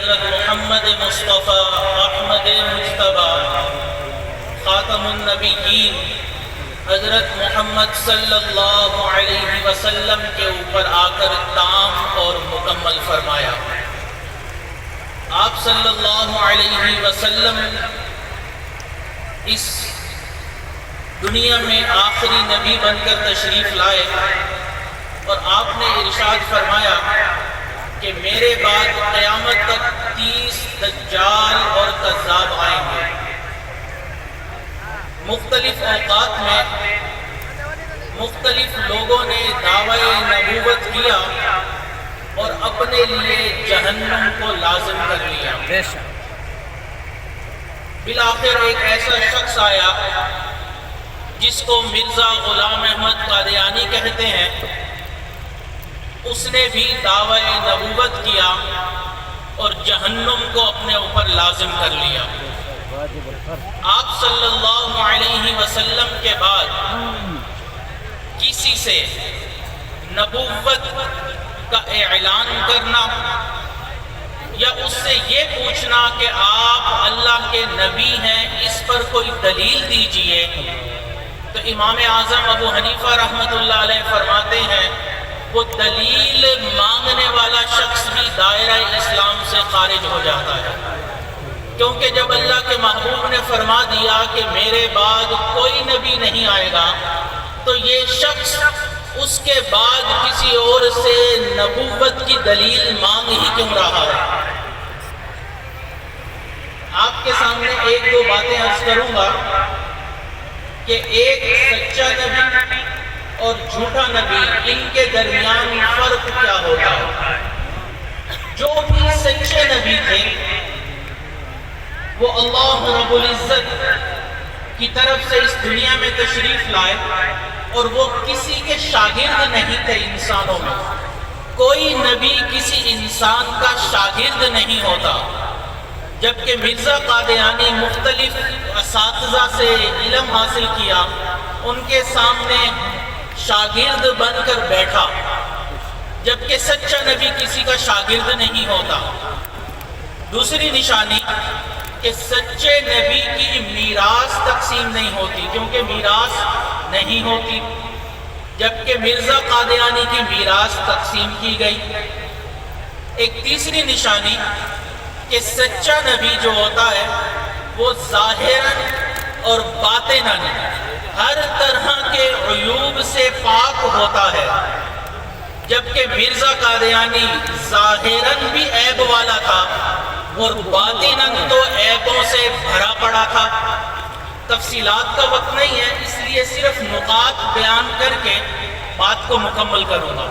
حضرت محمد مصطفیٰ احمد مجتبیٰ خاتم النبیین حضرت محمد صلی اللہ علیہ وسلم کے اوپر آ کر تام اور مکمل فرمایا۔ آپ صلی اللہ علیہ وسلم اس دنیا میں آخری نبی بن کر تشریف لائے اور آپ نے ارشاد فرمایا کہ میرے بعد قیامت تک 30 دجال اور کذاب آئیں گے۔ مختلف اوقات میں مختلف لوگوں نے دعوی نبوت کیا اور اپنے لیے جہنم کو لازم کر لیا۔ بالآخر ایک ایسا شخص آیا جس کو مرزا غلام احمد قادیانی کہتے ہیں، اس نے بھی دعوی نبوت کیا اور جہنم کو اپنے اوپر لازم کر لیا۔ آپ صلی اللہ علیہ وسلم کے بعد کسی سے نبوت کا اعلان کرنا یا اس سے یہ پوچھنا کہ آپ اللہ کے نبی ہیں، اس پر کوئی دلیل دیجئے، تو امام اعظم ابو حنیفہ رحمۃ اللہ علیہ فرماتے ہیں وہ دلیل مانگنے والا شخص بھی دائرہ اسلام سے خارج ہو جاتا ہے، کیونکہ جب اللہ کے محبوب نے فرما دیا کہ میرے بعد کوئی نبی نہیں آئے گا، تو یہ شخص اس کے بعد کسی اور سے نبوت کی دلیل مانگ ہی کیوں رہا ہے۔ آپ کے سامنے ایک دو باتیں عرض کروں گا کہ ایک سچا نبی اور جھوٹا نبی، ان کے درمیان فرق کیا ہوتا ہے۔ جو بھی سچے نبی تھے وہ اللہ رب العزت کی طرف سے اس دنیا میں تشریف لائے اور وہ کسی کے شاگرد نہیں تھے۔ انسانوں میں کوئی نبی کسی انسان کا شاگرد نہیں ہوتا، جبکہ مرزا قادیانی مختلف اساتذہ سے علم حاصل کیا، ان کے سامنے شاگرد بن کر بیٹھا، جبکہ سچا نبی کسی کا شاگرد نہیں ہوتا۔ دوسری نشانی کہ سچے نبی کی میراث تقسیم نہیں ہوتی، کیونکہ میراث نہیں ہوتی، جبکہ مرزا قادیانی کی میراث تقسیم کی گئی۔ ایک تیسری نشانی کہ سچا نبی جو ہوتا ہے وہ ظاہراً اور باطناً ہر طرح کے عیوب سے پاک ہوتا ہے، جبکہ مرزا قادیانی ظاہراً بھی عیب والا تھا اور باطناً تو عیبوں سے بھرا پڑا تھا۔ تفصیلات کا وقت نہیں ہے، اس لیے صرف نقاط بیان کر کے بات کو مکمل کروں گا۔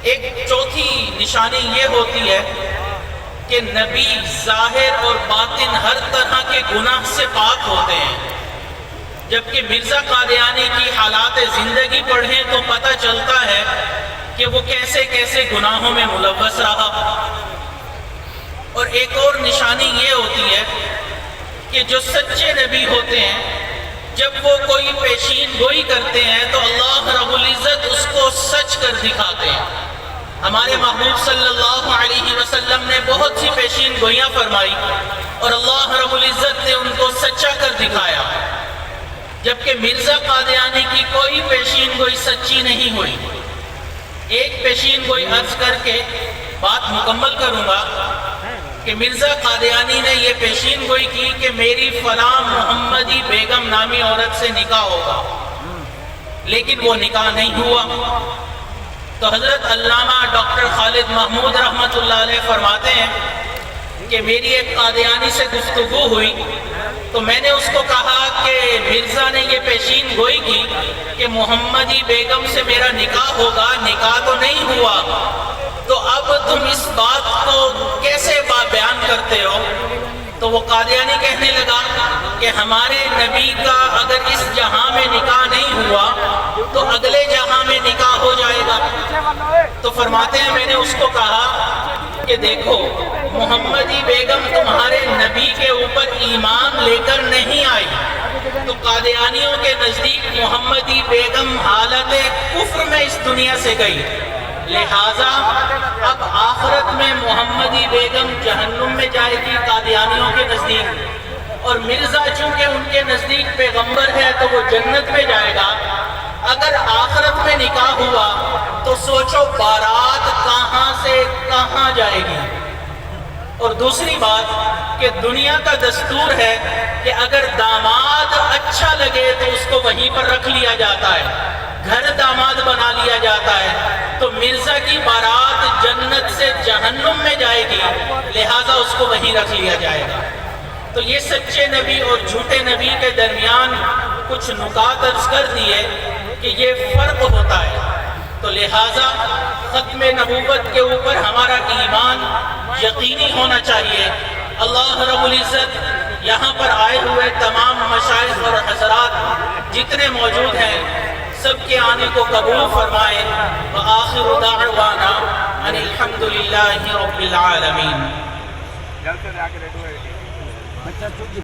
ایک چوتھی نشانی یہ ہوتی ہے کہ نبی ظاہر اور باطن ہر طرح کے گناہ سے پاک ہوتے ہیں، جبکہ مرزا قادیانی کی حالات زندگی پڑھیں تو پتہ چلتا ہے کہ وہ کیسے کیسے گناہوں میں ملوث رہا۔ اور ایک اور نشانی یہ ہوتی ہے کہ جو سچے نبی ہوتے ہیں جب وہ کوئی پیشین گوئی کرتے ہیں تو اللہ رب العزت اس کو سچ کر دکھاتے ہیں۔ ہمارے محبوب صلی اللہ علیہ وسلم نے بہت سی پیشین گوئیاں فرمائی اور اللہ رب العزت نے ان کو سچا کر دکھایا، جبکہ مرزا قادیانی کی کوئی پیشین گوئی سچی نہیں ہوئی۔ ایک پیشین گوئی عرض کر کے بات مکمل کروں گا کہ مرزا قادیانی نے یہ پیشین گوئی کی کہ میری فلاں محمدی بیگم نامی عورت سے نکاح ہوگا، لیکن وہ نکاح نہیں ہوا۔ تو حضرت علامہ ڈاکٹر خالد محمود رحمۃ اللہ علیہ فرماتے ہیں کہ میری ایک قادیانی سے گفتگو ہوئی تو میں نے اس کو کہا کہ مرزا نے یہ پیشین گوئی کی کہ محمدی بیگم سے میرا نکاح ہوگا، نکاح تو نہیں ہوا، تو اب تم اس بات کو کیسے بیان کرتے ہو؟ تو وہ قادیانی کہنے لگا کہ ہمارے نبی کا اگر اس جہاں میں نکاح نہیں ہوا تو اگلے جہاں میں نکاح ہو جائے گا۔ تو فرماتے ہیں میں نے اس کو کہا کہ دیکھو محمدی بیگم تمہارے نبی کے اوپر ایمان لے کر نہیں آئی، تو قادیانیوں کے نزدیک محمدی بیگم حالت کفر میں اس دنیا سے گئی، لہٰذا اب آخرت میں محمدی بیگم جہنم میں جائے گی قادیانیوں کے نزدیک، اور مرزا چونکہ ان کے نزدیک پیغمبر ہے تو وہ جنت میں جائے گا۔ اگر آخرت میں نکاح ہوا تو سوچو بارات کہاں سے کہاں جائے گی۔ اور دوسری بات کہ دنیا کا دستور ہے کہ اگر داماد اچھا لگے تو اس کو وہیں پر رکھ لیا جاتا ہے، گھر داماد بنا لیا جاتا ہے، تو مرزا کی بارات جنت سے جہنم میں جائے گی، لہٰذا اس کو وہیں رکھ لیا جائے گا۔ تو یہ سچے نبی اور جھوٹے نبی کے درمیان کچھ نکات عرض کر دیے کہ یہ فرق ہوتا ہے۔ تو لہٰذا ختم نبوت کے اوپر ہمارا ایمان یقینی ہونا چاہیے۔ اللہ رب العزت یہاں پر آئے ہوئے تمام مشائخ اور حضرات جتنے موجود ہیں سب کے آنے کو قبول فرمائے۔ وآخر دعوانا ان الحمد للہ رب العالمین۔